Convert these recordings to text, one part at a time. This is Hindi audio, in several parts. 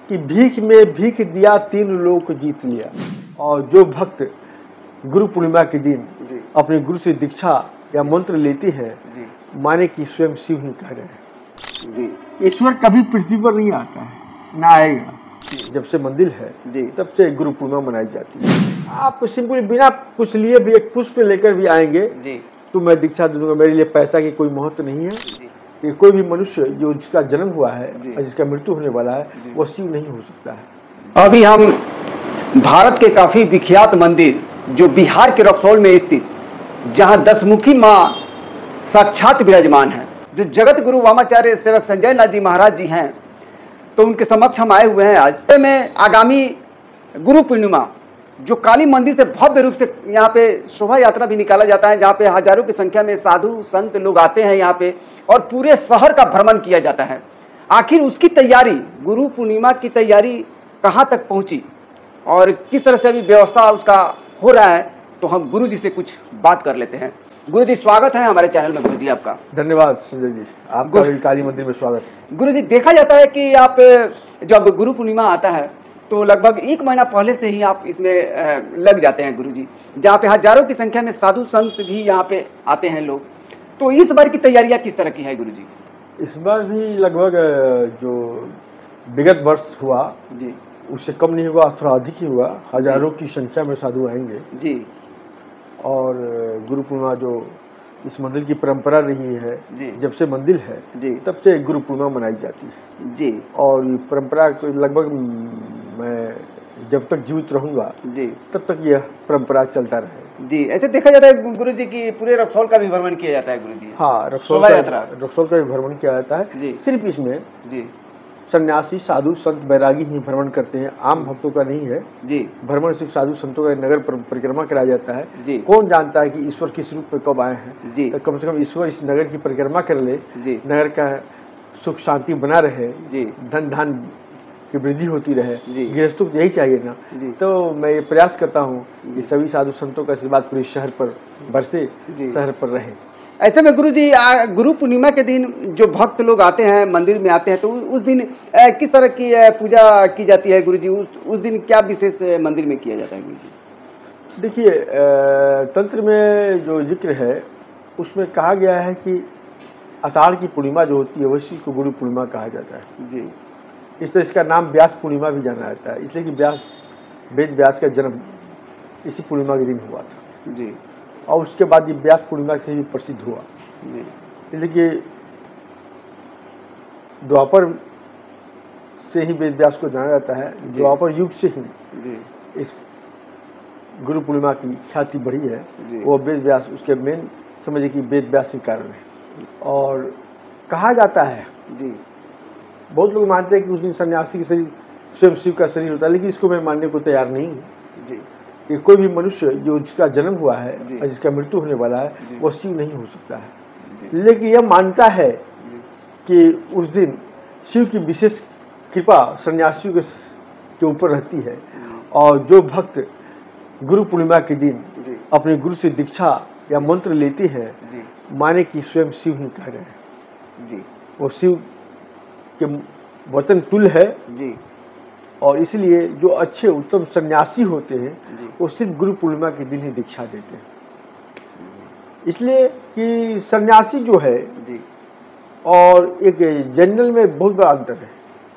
कि भीख में भीख दिया 3 लोगों को जीत लिया। और जो भक्त गुरु पूर्णिमा के दिन अपने गुरु से दीक्षा या मंत्र लेते हैं, माने कि स्वयं शिव ही कह रहे हैं। ईश्वर कभी पृथ्वी पर नहीं आता है, ना आएगा। जब से मंदिर है तब से गुरु पूर्णिमा मनाई जाती है। आप सिंपल बिना कुछ लिए भी एक पुष्प लेकर भी आएंगे तो मैं दीक्षा दूंगा। मेरे लिए पैसा की कोई महत्व नहीं है। कि कोई भी मनुष्य जो जिसका जन्म हुआ है और जिसका मृत्यु होने वाला है वो शिव नहीं हो सकता है। अभी हम भारत के काफी विख्यात मंदिर जो बिहार के रक्सौल में स्थित, जहां दशमुखी मां साक्षात विराजमान है, जो जगत गुरु वामाचार्य सेवक संजय नाथ जी महाराज जी हैं, तो उनके समक्ष हम आए हुए हैं। आज में आगामी गुरु पूर्णिमा जो काली मंदिर से भव्य रूप से यहाँ पे शोभा यात्रा भी निकाला जाता है, जहाँ पे हजारों की संख्या में साधु संत लोग आते हैं यहाँ पे, और पूरे शहर का भ्रमण किया जाता है। आखिर उसकी तैयारी, गुरु पूर्णिमा की तैयारी कहाँ तक पहुँची और किस तरह से अभी व्यवस्था उसका हो रहा है, तो हम गुरु जी से कुछ बात कर लेते हैं। गुरु जी स्वागत है हमारे चैनल में। गुरु जी आपका धन्यवाद। संजय जी आपका भी काली मंदिर में स्वागत है। गुरु जी, देखा जाता है कि आप जब गुरु पूर्णिमा आता है तो लगभग 1 महीना पहले से ही आप इसमें लग जाते हैं गुरु जी, जहाँ पे हजारों की संख्या में साधु संत भी यहाँ पे आते हैं लोग। तो इस बार की तैयारियां किस तरह की है गुरु जी? इस बार भी लगभग जो विगत वर्ष हुआ जी उससे कम नहीं हुआ, थोड़ा अधिक ही हुआ। हजारों की संख्या में साधु आएंगे जी। और गुरु पूर्णिमा जो इस मंदिर की परंपरा रही है, जब से मंदिर है तब से गुरु पूर्णिमा मनाई जाती है जी। और ये परंपरा को लगभग मैं जब तक जीवित रहूंगा तब तक यह परंपरा चलता रहे जी। ऐसे देखा जाता है गुरु जी की पूरे रक्सौल का भी भ्रमण किया जाता है गुरु जी? हाँ, रक्सौल का भी भ्रमण किया जाता है। सिर्फ इसमें सन्यासी साधु संत बैरागी ही भ्रमण करते हैं, आम भक्तों का नहीं है जी। भ्रमण सिर्फ साधु संतों का नगर परिक्रमा कराया जाता है जी। कौन जानता है कि ईश्वर किस रूप में कब आए हैं जी। तो कम से कम ईश्वर इस नगर की परिक्रमा कर ले जी। नगर का सुख शांति बना रहे जी, धन धान की वृद्धि होती रहे, गृहस्थों को यही चाहिए ना। तो मैं ये प्रयास करता हूँ कि सभी साधु संतों का आशीर्वाद पूरे शहर पर बरसे, शहर पर रहे। ऐसे में गुरु जी, गुरु पूर्णिमा के दिन जो भक्त लोग आते हैं, मंदिर में आते हैं, तो उस दिन किस तरह की पूजा की जाती है गुरु जी? उस दिन क्या विशेष मंदिर में किया जाता है गुरु जी? देखिए, तंत्र में जो जिक्र है उसमें कहा गया है कि आषाढ़ की पूर्णिमा जो होती है वैसी को गुरु पूर्णिमा कहा जाता है जी। इस तरह इसका नाम व्यास पूर्णिमा भी जाना जाता है, इसलिए कि वेद व्यास का जन्म इसी पूर्णिमा के दिन हुआ था जी। और उसके बाद ये व्यास पूर्णिमा से भी प्रसिद्ध हुआ जी। इसलिए कि द्वापर से ही वेद व्यास को जाना जाता है, द्वापर युग से ही जी। इस गुरु पूर्णिमा की ख्याति बढ़ी है। वो वेद व्यास, उसके मेन समझिए कि वेद व्यास के कारण है। और कहा जाता है जी, बहुत लोग मानते हैं कि उस दिन सन्यासी का शरीर स्वयं शिव का शरीर होता है, लेकिन इसको मैं मानने को तैयार नहीं हूँ जी। कि कोई भी मनुष्य जो जिसका जन्म हुआ है और जिसका मृत्यु होने वाला है वो शिव नहीं हो सकता है। लेकिन यह मानता है कि उस दिन शिव की विशेष कृपा सन्यासियों के ऊपर रहती है। और जो भक्त गुरु पूर्णिमा के दिन अपने गुरु से दीक्षा या मंत्र लेते हैं, माने कि स्वयं शिव ही कह रहे हैं जी। वो शिव के वचन तुल्य है जी। और इसलिए जो अच्छे उत्तम सन्यासी होते हैं वो सिर्फ गुरु पूर्णिमा के दिन ही दीक्षा देते हैं। इसलिए कि सन्यासी जो है जी और एक जनरल में बहुत बड़ा अंतर है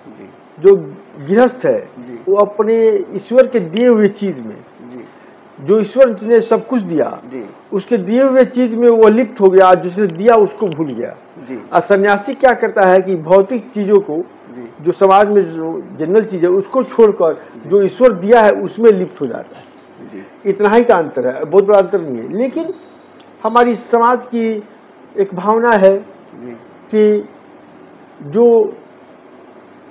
जी। जो गृहस्थ है वो अपने ईश्वर के दिए हुए चीज में जी, जो ईश्वर ने सब कुछ दिया जी, उसके दिए हुए चीज में वो लिप्त हो गया, जिसने दिया उसको भूल गया जी। और सन्यासी क्या करता है कि भौतिक चीजों को, जो समाज में जो जनरल चीज है उसको छोड़कर जो ईश्वर दिया है उसमें लिप्त हो जाता है जी। इतना ही का अंतर है, बहुत बड़ा अंतर नहीं है। लेकिन हमारी समाज की एक भावना है कि जो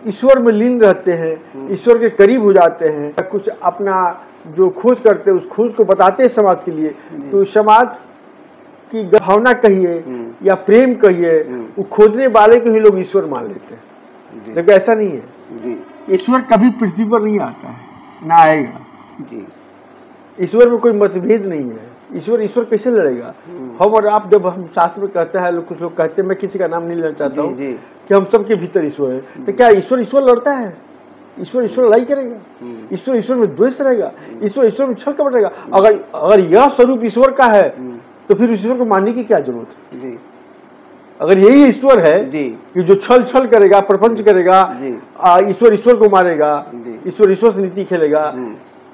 ईश्वर में लीन रहते हैं, ईश्वर के करीब हो जाते हैं, कुछ अपना जो खोज करते हैं उस खोज को बताते हैं समाज के लिए, तो समाज की भावना कहिए या प्रेम कहिए, वो खोजने वाले को ही लोग ईश्वर मान लेते हैं, जबकि ऐसा नहीं है। ईश्वर कभी पृथ्वी पर नहीं आता है, ना आएगा जी। ईश्वर में कोई मतभेद नहीं है। ईश्वर कैसे लड़ेगा? हम और आप, जब हम शास्त्र में कहते हैं, कुछ लोग कहते हैं, मैं किसी का नाम नहीं लेना चाहता हूँ, कि हम सबके भीतर ईश्वर है, तो क्या ईश्वर लड़ता है? ईश्वर ईश्वर लड़ाई करेगा, ईश्वर ईश्वर में द्वेष रहेगा, ईश्वर ईश्वर में छल कपट रहेगा। अगर यह स्वरूप ईश्वर का है तो फिर ईश्वर को मानने की क्या जरूरत है? अगर यही ईश्वर है कि जो छल छल करेगा, प्रपंच करेगा, ईश्वर ईश्वर को मारेगा, ईश्वर ईश्वर से नीति खेलेगा,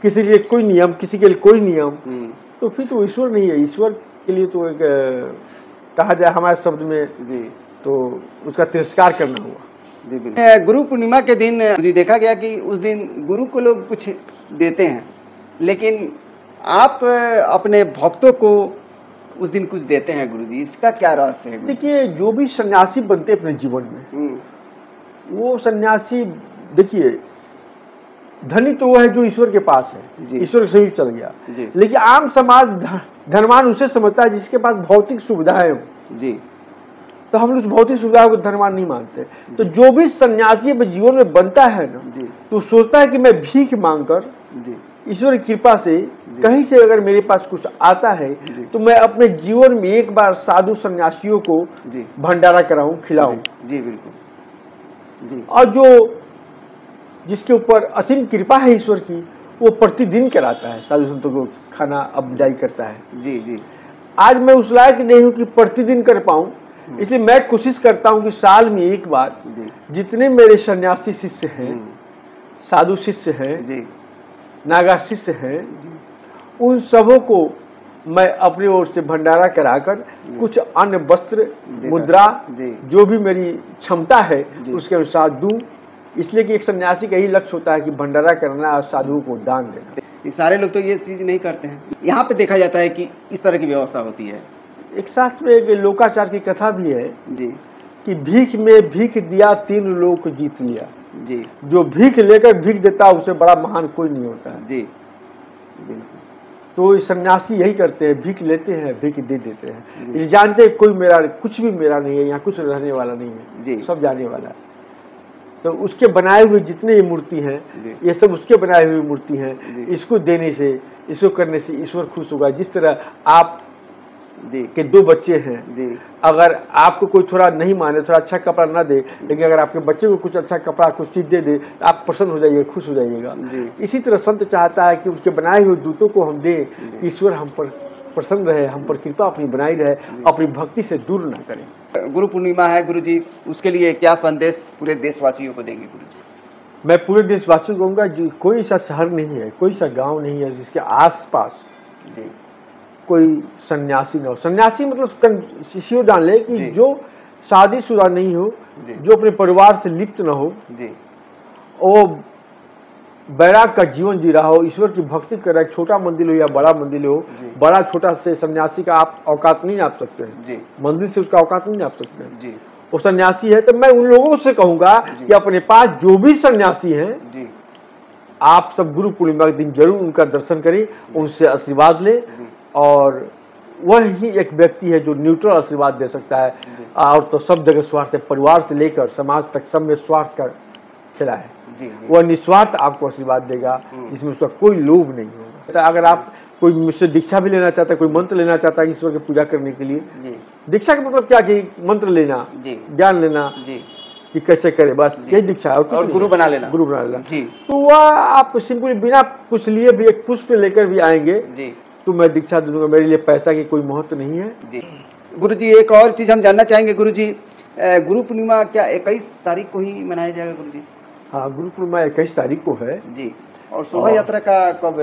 किसी के लिए कोई नियम, किसी के लिए कोई नियम, तो फिर तो ईश्वर नहीं है। ईश्वर के लिए तो एक कहा जाए हमारे शब्द में तो उसका तिरस्कार करना हुआ। गुरु पूर्णिमा के दिन देखा गया कि उस दिन गुरु को लोग कुछ देते हैं, लेकिन आप अपने भक्तों को उस दिन कुछ देते हैं गुरु जी, इसका क्या रहस्य है? देखिए, जो भी सन्यासी बनते अपने जीवन में, वो सन्यासी देखिए धनी तो वो है जो ईश्वर के पास है, ईश्वर के समीप चल गया। लेकिन आम समाज धनवान उसे समझता है जिसके पास भौतिक सुविधाएं हो जी, तो हम लोग भौतिक सुविधाओं को धनवान नहीं मानते। तो जो भी सन्यासी अपने जीवन में बनता है ना, तो सोचता है कि मैं भीख मांगकर ईश्वर की कृपा से कहीं से अगर मेरे पास कुछ आता है तो मैं अपने जीवन में एक बार साधु सन्यासियों को भंडारा कराऊं, खिलाऊं। जी बिल्कुल। और जो जिसके ऊपर असीम कृपा है ईश्वर की, वो प्रतिदिन कराता है, साधु संतों को खाना अब विदाई करता है। जी। आज मैं उस लायक नहीं हूं कि प्रतिदिन कर पाऊं, इसलिए मैं कोशिश करता हूं कि साल में एक बार जितने मेरे सन्यासी शिष्य हैं, साधु शिष्य हैं, नागा शिष्य हैं, उन सबों को मैं अपनी ओर से भंडारा कराकर कुछ अन्न, वस्त्र, मुद्रा, जो भी मेरी क्षमता है उसके अनुसार दूं। इसलिए कि एक सन्यासी का यही लक्ष्य होता है कि भंडारा करना और साधुओं को दान देना। ये सारे लोग तो ये चीज नहीं करते हैं। यहाँ पे देखा जाता है कि इस तरह की व्यवस्था होती है। एक शास्त्र में एक लोकाचार की कथा भी है जी, कि भीख में भीख दिया 3 लोक जीत लिया जी। जो भीख लेकर भीख देता उसे बड़ा महान कोई नहीं होता है जी। तो सन्यासी यही करते हैं, भीख लेते हैं, भीख दे देते हैं। ये जानते हैं कोई मेरा, कुछ भी मेरा नहीं है, यहाँ कुछ रहने वाला नहीं है जी, सब जाने वाला है। तो उसके बनाए हुए जितने ये मूर्ति हैं, ये सब उसके बनाए हुए मूर्ति हैं। इसको देने से, इसको करने से ईश्वर खुश होगा। जिस तरह आप के 2 बच्चे हैं, अगर आपको कोई थोड़ा नहीं माने, थोड़ा अच्छा कपड़ा ना दे, लेकिन अगर आपके बच्चे को कुछ अच्छा कपड़ा, कुछ चीज दे दे, तो आप प्रसन्न हो जाइएगा, खुश हो जाइएगा। इसी तरह संत चाहता है कि उसके बनाए हुए दूतों को हम दें, ईश्वर हम पर प्रसन्न रहे, हम पर कृपा अपनी बनाई रहे, अपनी भक्ति से दूर ना करें। गुरु पूर्णिमा है गुरु जी, उसके लिए क्या संदेश पूरे देशवासियों को देंगे गुरु जी? मैं पूरे देशवासियों को कहूँगा, कोई सा शहर नहीं है, कोई सा गांव नहीं है जिसके आसपास कोई सन्यासी न हो। सन्यासी मतलब शिष्यों जान ले कि जो शादीशुदा नहीं हो, जो अपने परिवार से लिप्त न हो, वो बैराग का जीवन जी रहा हो, ईश्वर की भक्ति कर रहा है। छोटा मंदिर हो या बड़ा मंदिर हो, बड़ा छोटा से सन्यासी का आप औकात नहीं नाप सकते हैं, मंदिर से उसका औकात नहीं नाप सकते हैं। वो सन्यासी है। तो मैं उन लोगों से कहूंगा कि अपने पास जो भी सन्यासी हैं, आप सब गुरु पूर्णिमा के दिन जरूर उनका दर्शन करें, उनसे आशीर्वाद लें। और वह ही एक व्यक्ति है जो न्यूट्रल आशीर्वाद दे सकता है। और तो सब जगह स्वार्थ है, परिवार से लेकर समाज तक सब में स्वार्थ का खेला है। वह निस्वार्थ आपको आशीर्वाद देगा, जिसमें उसका कोई लोभ नहीं होगा। अगर आप कोई मुझसे दीक्षा भी लेना चाहता है, कोई मंत्र लेना चाहता है ईश्वर की पूजा करने के लिए, दीक्षा का मतलब क्या कि मंत्र लेना, ज्ञान लेना कि कैसे करे, बस यही दीक्षा है। और गुरु बना लेना, गुरु बना लेना। तो वह आप सिंपली बिना कुछ लिए भी एक पुष्प लेकर भी आएंगे तो मैं दीक्षा दूंगा। मेरे लिए पैसा की कोई महत्व नहीं है। गुरु जी, एक और चीज हम जानना चाहेंगे गुरु जी, गुरु पूर्णिमा क्या 21 तारीख को ही मनाया जाएगा गुरु जी? हाँ, गुरु पूर्णिमा 21 तारीख को है जी। और शोभा यात्रा का कब?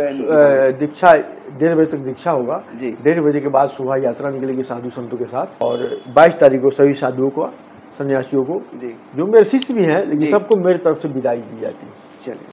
दीक्षा 1:30 बजे तक दीक्षा होगा जी। 1:30 बजे के बाद शोभा यात्रा निकलेगी साधु संतों के साथ। और 22 तारीख को सभी साधुओं को, सन्यासियों को, जो मेरे शिष्य भी हैं, लेकिन सबको मेरी तरफ से विदाई दी जाती है। चलिए।